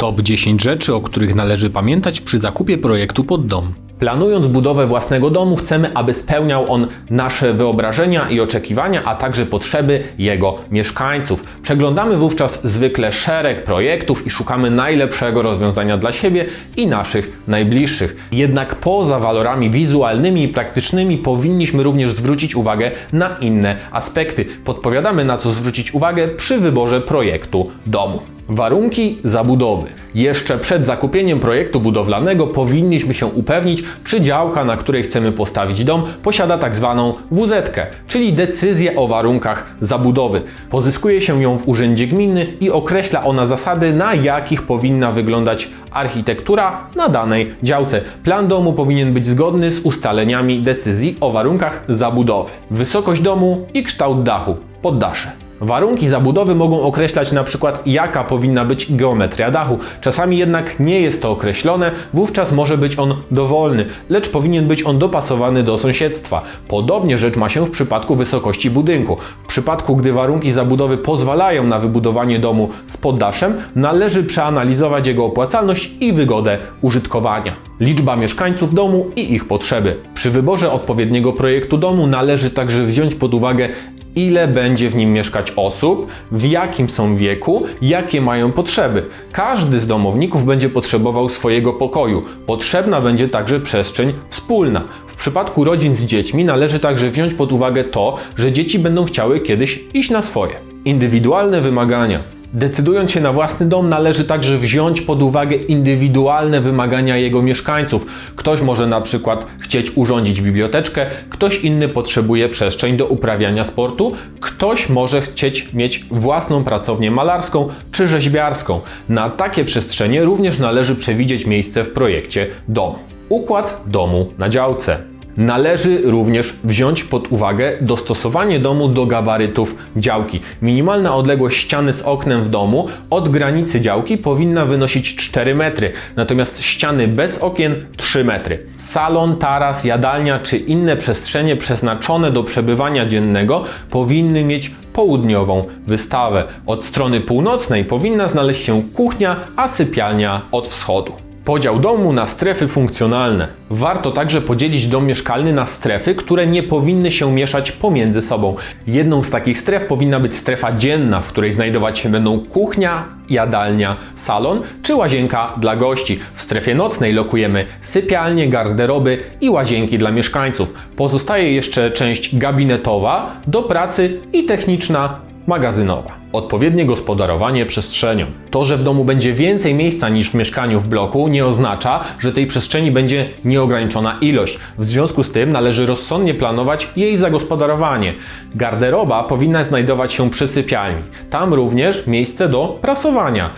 Top 10 rzeczy, o których należy pamiętać przy zakupie projektu pod dom. Planując budowę własnego domu, chcemy, aby spełniał on nasze wyobrażenia i oczekiwania, a także potrzeby jego mieszkańców. Przeglądamy wówczas zwykle szereg projektów i szukamy najlepszego rozwiązania dla siebie i naszych najbliższych. Jednak poza walorami wizualnymi i praktycznymi powinniśmy również zwrócić uwagę na inne aspekty. Podpowiadamy, na co zwrócić uwagę przy wyborze projektu domu. Warunki zabudowy. Jeszcze przed zakupieniem projektu budowlanego powinniśmy się upewnić, czy działka, na której chcemy postawić dom, posiada tak zwaną WZ-kę, czyli decyzję o warunkach zabudowy. Pozyskuje się ją w urzędzie gminy i określa ona zasady, na jakich powinna wyglądać architektura na danej działce. Plan domu powinien być zgodny z ustaleniami decyzji o warunkach zabudowy. Wysokość domu i kształt dachu, poddasze. Warunki zabudowy mogą określać na przykład, jaka powinna być geometria dachu. Czasami jednak nie jest to określone, wówczas może być on dowolny, lecz powinien być on dopasowany do sąsiedztwa. Podobnie rzecz ma się w przypadku wysokości budynku. W przypadku, gdy warunki zabudowy pozwalają na wybudowanie domu z poddaszem, należy przeanalizować jego opłacalność i wygodę użytkowania. Liczba mieszkańców domu i ich potrzeby. Przy wyborze odpowiedniego projektu domu należy także wziąć pod uwagę, ile będzie w nim mieszkać osób, w jakim są wieku, jakie mają potrzeby. Każdy z domowników będzie potrzebował swojego pokoju. Potrzebna będzie także przestrzeń wspólna. W przypadku rodzin z dziećmi należy także wziąć pod uwagę to, że dzieci będą chciały kiedyś iść na swoje. Indywidualne wymagania. Decydując się na własny dom, należy także wziąć pod uwagę indywidualne wymagania jego mieszkańców. Ktoś może na przykład chcieć urządzić biblioteczkę, ktoś inny potrzebuje przestrzeń do uprawiania sportu, ktoś może chcieć mieć własną pracownię malarską czy rzeźbiarską. Na takie przestrzenie również należy przewidzieć miejsce w projekcie domu. Układ domu na działce. Należy również wziąć pod uwagę dostosowanie domu do gabarytów działki. Minimalna odległość ściany z oknem w domu od granicy działki powinna wynosić 4 metry, natomiast ściany bez okien 3 metry. Salon, taras, jadalnia czy inne przestrzenie przeznaczone do przebywania dziennego powinny mieć południową wystawę. Od strony północnej powinna znaleźć się kuchnia, a sypialnia od wschodu. Podział domu na strefy funkcjonalne. Warto także podzielić dom mieszkalny na strefy, które nie powinny się mieszać pomiędzy sobą. Jedną z takich stref powinna być strefa dzienna, w której znajdować się będą kuchnia, jadalnia, salon czy łazienka dla gości. W strefie nocnej lokujemy sypialnie, garderoby i łazienki dla mieszkańców. Pozostaje jeszcze część gabinetowa, do pracy i techniczna, magazynowa. Odpowiednie gospodarowanie przestrzenią. To, że w domu będzie więcej miejsca niż w mieszkaniu w bloku, nie oznacza, że tej przestrzeni będzie nieograniczona ilość. W związku z tym należy rozsądnie planować jej zagospodarowanie. Garderoba powinna znajdować się przy sypialni. Tam również miejsce do prasowania.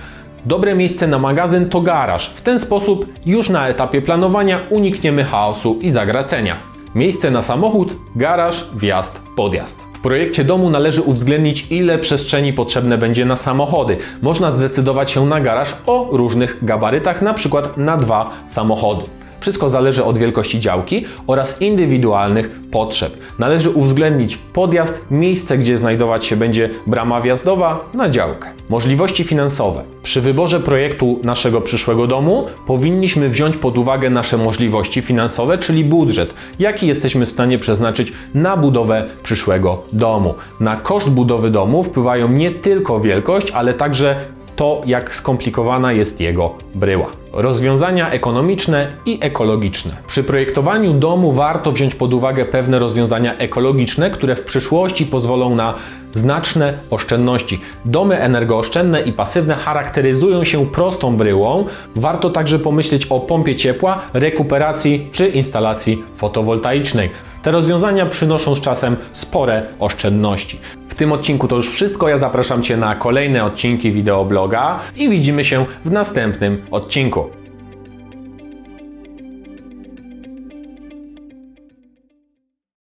Dobre miejsce na magazyn to garaż. W ten sposób już na etapie planowania unikniemy chaosu i zagracenia. Miejsce na samochód, garaż, wjazd, podjazd. W projekcie domu należy uwzględnić, ile przestrzeni potrzebne będzie na samochody. Można zdecydować się na garaż o różnych gabarytach, np. na 2 samochody. Wszystko zależy od wielkości działki oraz indywidualnych potrzeb. Należy uwzględnić podjazd, miejsce, gdzie znajdować się będzie brama wjazdowa na działkę. Możliwości finansowe. Przy wyborze projektu naszego przyszłego domu powinniśmy wziąć pod uwagę nasze możliwości finansowe, czyli budżet, jaki jesteśmy w stanie przeznaczyć na budowę przyszłego domu. Na koszt budowy domu wpływają nie tylko wielkość, ale także to, jak skomplikowana jest jego bryła. Rozwiązania ekonomiczne i ekologiczne. Przy projektowaniu domu warto wziąć pod uwagę pewne rozwiązania ekologiczne, które w przyszłości pozwolą na znaczne oszczędności. Domy energooszczędne i pasywne charakteryzują się prostą bryłą. Warto także pomyśleć o pompie ciepła, rekuperacji czy instalacji fotowoltaicznej. Te rozwiązania przynoszą z czasem spore oszczędności. W tym odcinku to już wszystko. Ja zapraszam Cię na kolejne odcinki wideobloga i widzimy się w następnym odcinku.